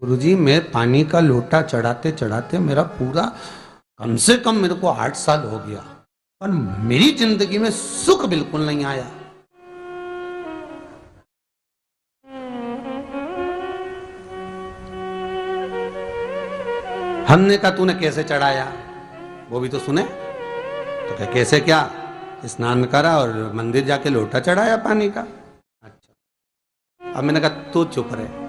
गुरुजी मैं पानी का लोटा चढ़ाते चढ़ाते मेरा पूरा कम से कम मेरे को 8 साल हो गया, पर मेरी जिंदगी में सुख बिल्कुल नहीं आया। हमने कहा तूने कैसे चढ़ाया, वो भी तो सुने। तो क्या कैसे, क्या स्नान करा और मंदिर जाके लोटा चढ़ाया पानी का। अच्छा, अब मैंने कहा तू चुप रहे।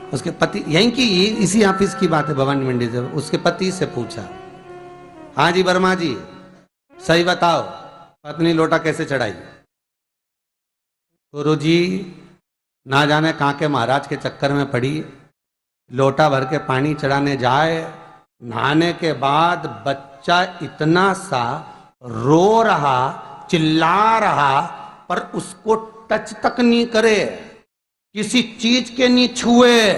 उसके पति, यहीं की इसी ऑफिस की बात है, भवानी मंडी से, उसके पति से पूछा, हाँ जी वर्मा जी सही बताओ पत्नी लोटा कैसे चढ़ाई। गुरुजी ना जाने कहाँ के महाराज के चक्कर में पड़ी, लोटा भर के पानी चढ़ाने जाए, नहाने के बाद बच्चा इतना सा रो रहा, चिल्ला रहा, पर उसको टच तक नहीं करे, किसी चीज के नहीं छुए,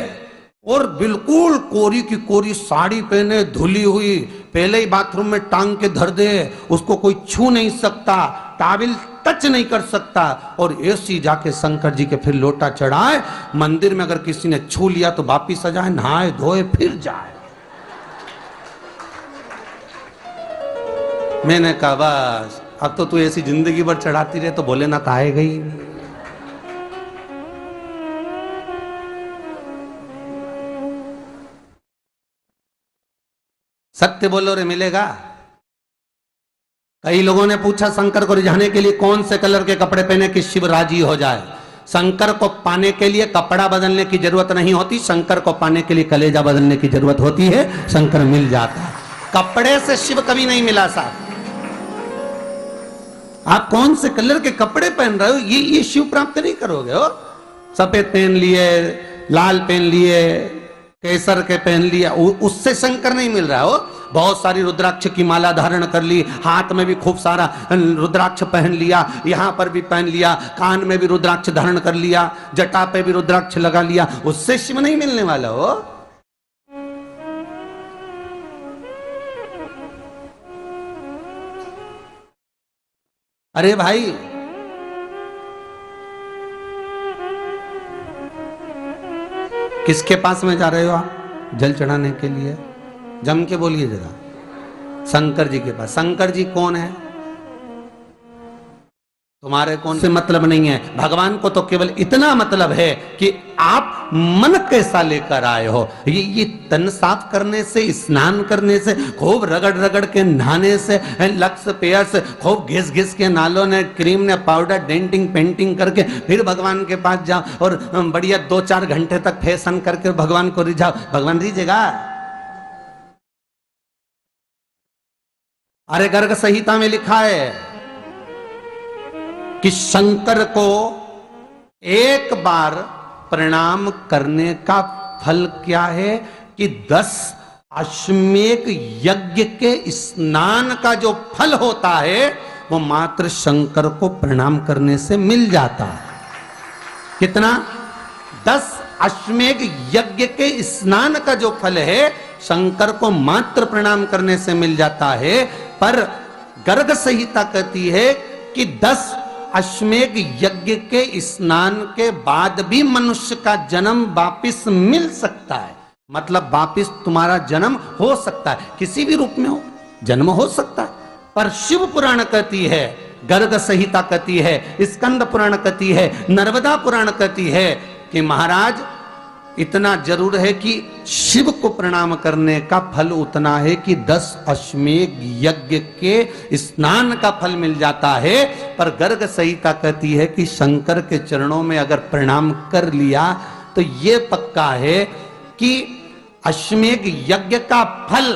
और बिल्कुल कोरी की कोरी साड़ी पहने, धुली हुई, पहले ही बाथरूम में टांग के धर दे, उसको कोई छू नहीं सकता, टाविल टच नहीं कर सकता, और ऐसी जाके शंकर जी के फिर लोटा चढ़ाए। मंदिर में अगर किसी ने छू लिया तो वापिस आ जाए, नहाए धोए फिर जाए। मैंने कहा बस अब तो तू ऐसी जिंदगी भर चढ़ाती रहे तो भोलेनाथ आएगा ही नहीं। सत्य बोलो रे मिलेगा। कई लोगों ने पूछा शंकर को रिझाने के लिए कौन से कलर के कपड़े पहने कि शिव राजी हो जाए। शंकर को पाने के लिए कपड़ा बदलने की जरूरत नहीं होती, शंकर को पाने के लिए कलेजा बदलने की जरूरत होती है, शंकर मिल जाता है। कपड़े से शिव कभी नहीं मिला साहब। आप कौन से कलर के कपड़े पहन रहे हो, ये शिव प्राप्त नहीं करोगे हो। सफेद पहन लिए, लाल पहन लिए, केसर के पहन लिया, उससे शंकर नहीं मिल रहा हो। बहुत सारी रुद्राक्ष की माला धारण कर ली, हाथ में भी खूब सारा रुद्राक्ष पहन लिया, यहां पर भी पहन लिया, कान में भी रुद्राक्ष धारण कर लिया, जटा पे भी रुद्राक्ष लगा लिया, उससे शिव नहीं मिलने वाला हो। अरे भाई किसके पास में जा रहे हो आप जल चढ़ाने के लिए? जम के बोलिए जरा। शंकर जी के पास। शंकर जी कौन है? तुम्हारे कौन से मतलब नहीं है। भगवान को तो केवल इतना मतलब है कि आप मन कैसा लेकर आए हो। ये तन साफ करने से, स्नान करने से, खूब रगड़ रगड़ के नहाने से, लक्स पेयर से, खूब घिस घिस के नालों ने, क्रीम ने, पाउडर, डेंटिंग पेंटिंग करके फिर भगवान के पास जाओ और बढ़िया 2-4 घंटे तक फैशन करके भगवान को रिझाओ, भगवान रिझेगा? अरे गर्ग संहिता में लिखा है कि शंकर को एक बार प्रणाम करने का फल क्या है कि 10 अश्वमेध यज्ञ के स्नान का जो फल होता है वो मात्र शंकर को प्रणाम करने से मिल जाता है। कितना? 10 अश्वमेध यज्ञ के स्नान का जो फल है शंकर को मात्र प्रणाम करने से मिल जाता है। पर गर्ग संहिता कहती है कि 10 अश्वमेध यज्ञ के स्नान के बाद भी मनुष्य का जन्म वापिस मिल सकता है। मतलब वापिस तुम्हारा जन्म हो सकता है, किसी भी रूप में हो, जन्म हो सकता है। पर शिव पुराण कहती है, गर्ग संहिता कहती है, स्कंद पुराण कहती है, नर्मदा पुराण कहती है कि महाराज इतना जरूर है कि शिव को प्रणाम करने का फल उतना है कि 10 अश्वमेध यज्ञ के स्नान का फल मिल जाता है। पर गर्ग संहिता कहती है कि शंकर के चरणों में अगर प्रणाम कर लिया तो ये पक्का है कि अश्वमेध यज्ञ का फल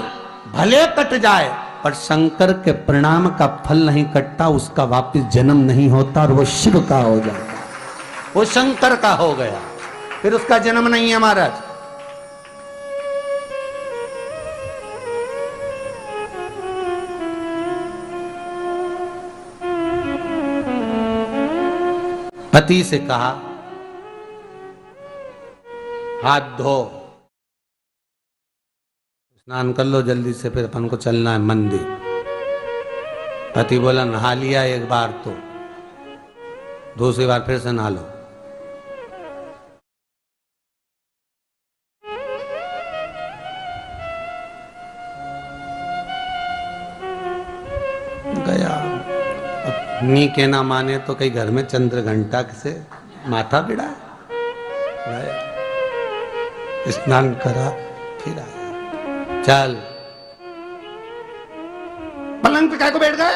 भले कट जाए पर शंकर के प्रणाम का फल नहीं कटता, उसका वापिस जन्म नहीं होता और वो शिव का हो जाता, वो शंकर का हो गया, फिर उसका जन्म नहीं है महाराज। पति से कहा हाथ धो, स्नान कर लो जल्दी से, फिर अपन को चलना है मंदिर। पति बोला नहा लिया एक बार तो दूसरी बार फिर से नहा लो। नी के ना माने तो कई घर में चंद्र घंटा से माथा बिड़ा, स्नान करा फिर आया। चल पलंग पे काय को बैठ गए?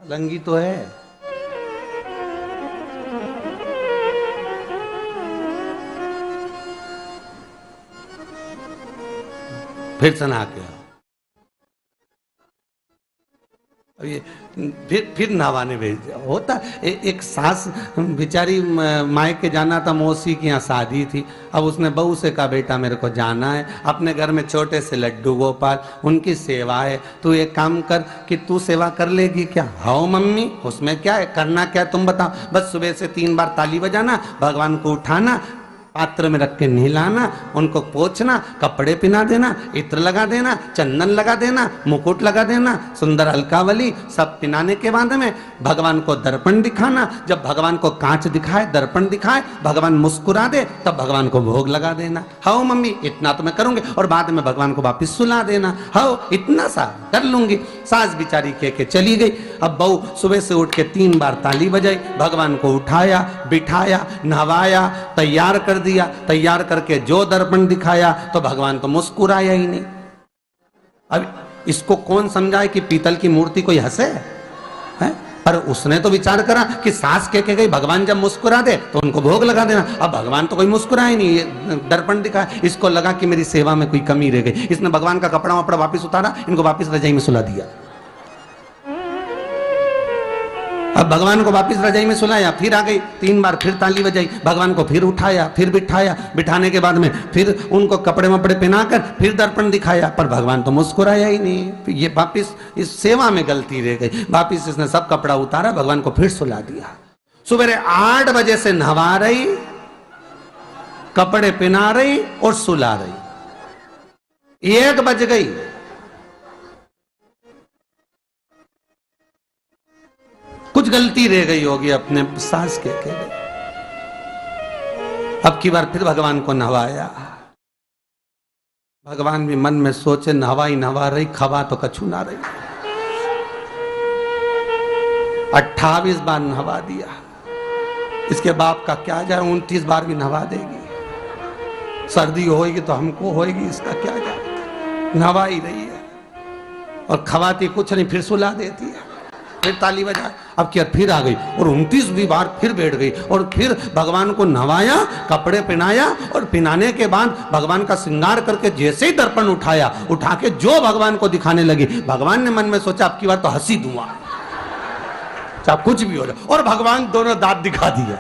पलंगी तो है। फिर से नहा के आओ। ये फिर नहवाने भेज दिया। होता एक सास बेचारी मायके जाना था, मौसी की यहाँ शादी थी। अब उसने बहू से कहा बेटा मेरे को जाना है, अपने घर में छोटे से लड्डू गोपाल, उनकी सेवा है, तू एक काम कर कि तू सेवा कर लेगी क्या? हाँ मम्मी, उसमें क्या है, करना क्या है तुम बताओ। बस सुबह से 3 बार ताली बजाना, भगवान को उठाना, पात्र में रख के नहलाना, उनको पोंछना, कपड़े पहना देना, इत्र लगा देना, चंदन लगा देना, मुकुट लगा देना, सुंदर अलकावली सब पहनाने के बाद में भगवान को दर्पण दिखाना। जब भगवान को कांच दिखाए, दर्पण दिखाए, भगवान मुस्कुरा दे, तब भगवान को भोग लगा देना। हाँ मम्मी इतना तो मैं करूंगी, और बाद में भगवान को वापिस सुला देना। हाँ इतना सा कर लूंगी। सास बिचारी कह के चली गई। अब बहू सुबह से उठ के 3 बार ताली बजाई, भगवान को उठाया, बिठाया, नहवाया, तैयार कर दिया। तैयार करके जो दर्पण दिखाया तो भगवान तो मुस्कुराया ही नहीं। अब इसको कौन समझाए कि पीतल की मूर्ति कोई हंसे है? पर उसने तो विचार करा कि सास कह के गई भगवान जब मुस्कुरा दे तो उनको भोग लगा देना। अब भगवान तो कोई मुस्कुराए नहीं, ये दर्पण दिखाया। इसको लगा कि मेरी सेवा में कोई कमी रह गई। इसने भगवान का कपड़ा वपड़ा वापिस उतारा, इनको वापिस रजाई में सुला दिया। अब भगवान को वापिस रजाई में सुलाया, फिर आ गई, 3 बार फिर ताली बजाई, भगवान को फिर उठाया, फिर बिठाया, बिठाने के बाद में फिर उनको कपड़े वपड़े पहनाकर फिर दर्पण दिखाया, पर भगवान तो मुस्कुराया ही नहीं। ये वापिस इस सेवा में गलती रह गई। वापिस इसने सब कपड़ा उतारा, भगवान को फिर सुला दिया। सुबह 8 बजे से नहवा रही, कपड़े पहना रही और सुला रही। 1 बज गई। कुछ गलती रह गई होगी अपने सास के गई। अब की बार फिर भगवान को नहवाया। भगवान भी मन में सोचे नहवाई नहवा रही, खवा तो कछु ना रही। 28 बार नहवा दिया। इसके बाप का क्या जाए, 29 बार भी नहवा देगी। सर्दी होगी तो हमको होगी, इसका क्या जाए। नहवा ही रही है और खवाती कुछ नहीं, फिर सुला देती है, फिर ताली बजाए। अब क्या फिर आ गई और 29वीं बार फिर बैठ गई और फिर भगवान को नहवाया, कपड़े पहनाया और पहनाने के बाद भगवान का श्रृंगार करके जैसे ही दर्पण उठाया, उठा के जो भगवान को दिखाने लगी, भगवान ने मन में सोचा अब की बार तो हंसी दूंगा, चाहे कुछ भी हो जाए। और भगवान दोनों दांत दिखा दिए।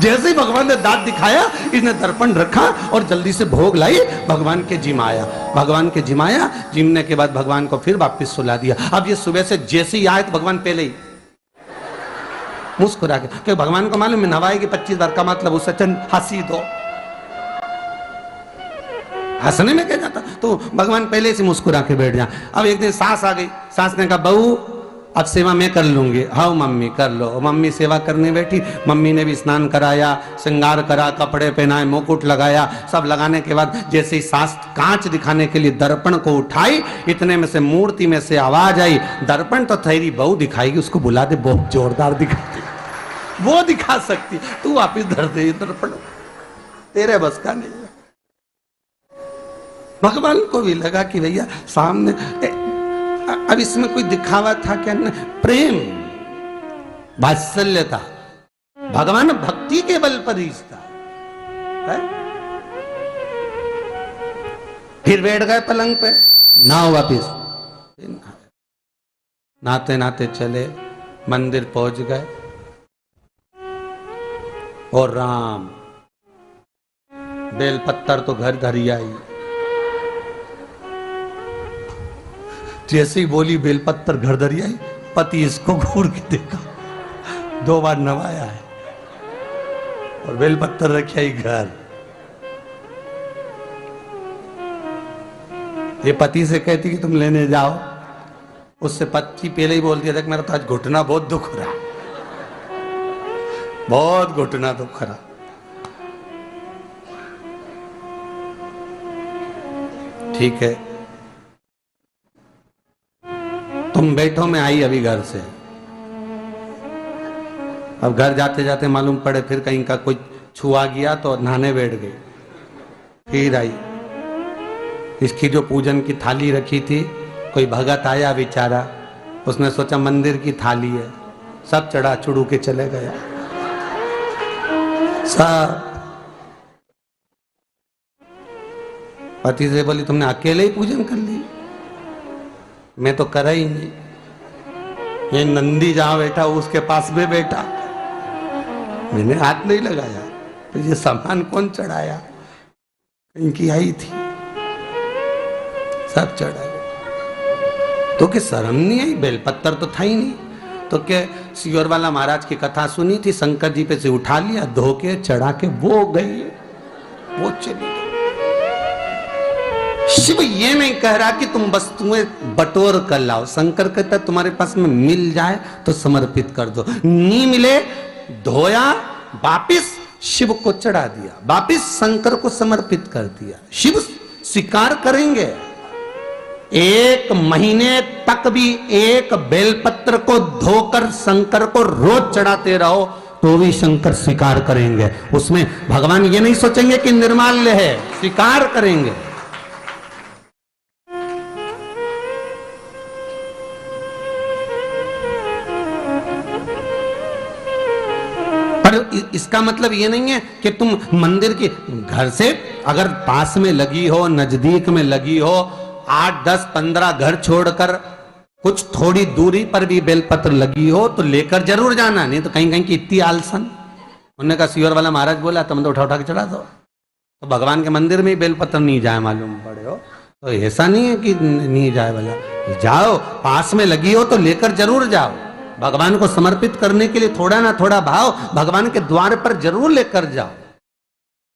जैसे ही भगवान ने दांत दिखाया, इसने दर्पण रखा और जल्दी से भोग लाई, भगवान के जिमाया। भगवान के जिमाया, जिमने के बाद भगवान को फिर वापस सुला दिया। अब ये सुबह से जैसे ही आए तो भगवान पहले ही मुस्कुरा के, क्योंकि भगवान को मालूम है नहवाएगी 25 बार का मतलब उससे चंद हंसी दो, हंसने में क्या जाता, तो भगवान पहले से मुस्कुरा के बैठ जा। अब एक दिन सास आ गई। सास ने कहा बहू अब सेवा मैं कर लूंगी। हाँ मम्मी कर लो। मम्मी सेवा करने बैठी। मम्मी ने भी स्नान कराया, श्रृंगार करा, कपड़े पहनाए, मुकुट लगाया। सब लगाने के बाद जैसे ही सास कांच दिखाने के लिए दर्पण को उठाई, इतने में से मूर्ति में से आवाज आई, दर्पण तो तेरी बहू दिखाएगी, उसको बुला दे, बहुत जोरदार दिखाती, वो दिखा सकती, तू वापिस धर दे दर्पण, तेरे बस का नहीं है। भगवान को भी लगा कि भैया सामने, अब इसमें कोई दिखावा था क्या? प्रेम, वात्सल्य था। भगवान भक्ति के बल पर रिश्ता है। फिर बैठ गए पलंग पे, नाव वापिस। नाते नाते चले, मंदिर पहुंच गए और राम बेलपत्तर तो घर घर ही आई। जैसे ही बोली बेलपत्तर घर धरी आई, पति इसको घूर के देखा, 2 बार नवाया है और बेलपत्तर रखी आई घर। ये पति से कहती कि तुम लेने जाओ, उससे पति पहले ही बोल दिया देख मेरा तो आज घुटना बहुत दुख रहा, बहुत घुटना दुख रहा। ठीक है, तुम बैठो, मैं आई अभी घर से। अब घर जाते जाते मालूम पड़े फिर कहीं का कोई छुआ गया तो नहाने बैठ गई। फिर आई, इसकी जो पूजन की थाली रखी थी, कोई भगत आया बेचारा, उसने सोचा मंदिर की थाली है, सब चढ़ा चुड़ू के चले गया सब। पति से बोली तुमने अकेले ही पूजन कर ली, मैं तो करा ही नहीं। ये नंदी जहां बैठा उसके पास में बैठा, मैंने हाथ नहीं लगाया। तो ये सामान कौन चढ़ाया? इनकी आई थी, सब चढ़ाया। तो क्या शर्म नहीं आई? बेलपत्तर तो था ही नहीं। तो क्या सियोर वाला महाराज की कथा सुनी थी, शंकर जी पे से उठा लिया, धो के चढ़ा के वो गई, वो चली गई। शिव ये नहीं कह रहा कि तुम वस्तुएं बटोर कर लाओ। शंकर कहता तुम्हारे पास में मिल जाए तो समर्पित कर दो, नहीं मिले धोया, वापिस शिव को चढ़ा दिया, वापिस शंकर को समर्पित कर दिया। शिव स्वीकार करेंगे। 1 महीने तक भी एक बेलपत्र को धोकर शंकर को रोज चढ़ाते रहो तो भी शंकर स्वीकार करेंगे। उसमें भगवान ये नहीं सोचेंगे कि निर्माल्य है, स्वीकार करेंगे। पर इसका मतलब ये नहीं है कि तुम मंदिर के घर से अगर पास में लगी हो, नजदीक में लगी हो, 8, 10, 15 घर छोड़कर कुछ थोड़ी दूरी पर भी बेलपत्र लगी हो तो लेकर जरूर जाना। नहीं तो कहीं कहीं की इतनी आलसन। उन्होंने कहा सियोर वाला महाराज बोला तुम तो उठा उठा के चढ़ा दो। तो भगवान के मंदिर में ही बेलपत्र नहीं जाए मालूम पड़े हो, तो ऐसा नहीं है कि नहीं जाए वाला, जाओ, पास में लगी हो तो लेकर जरूर जाओ। भगवान को समर्पित करने के लिए थोड़ा ना थोड़ा भाव भगवान के द्वार पर जरूर लेकर जाओ।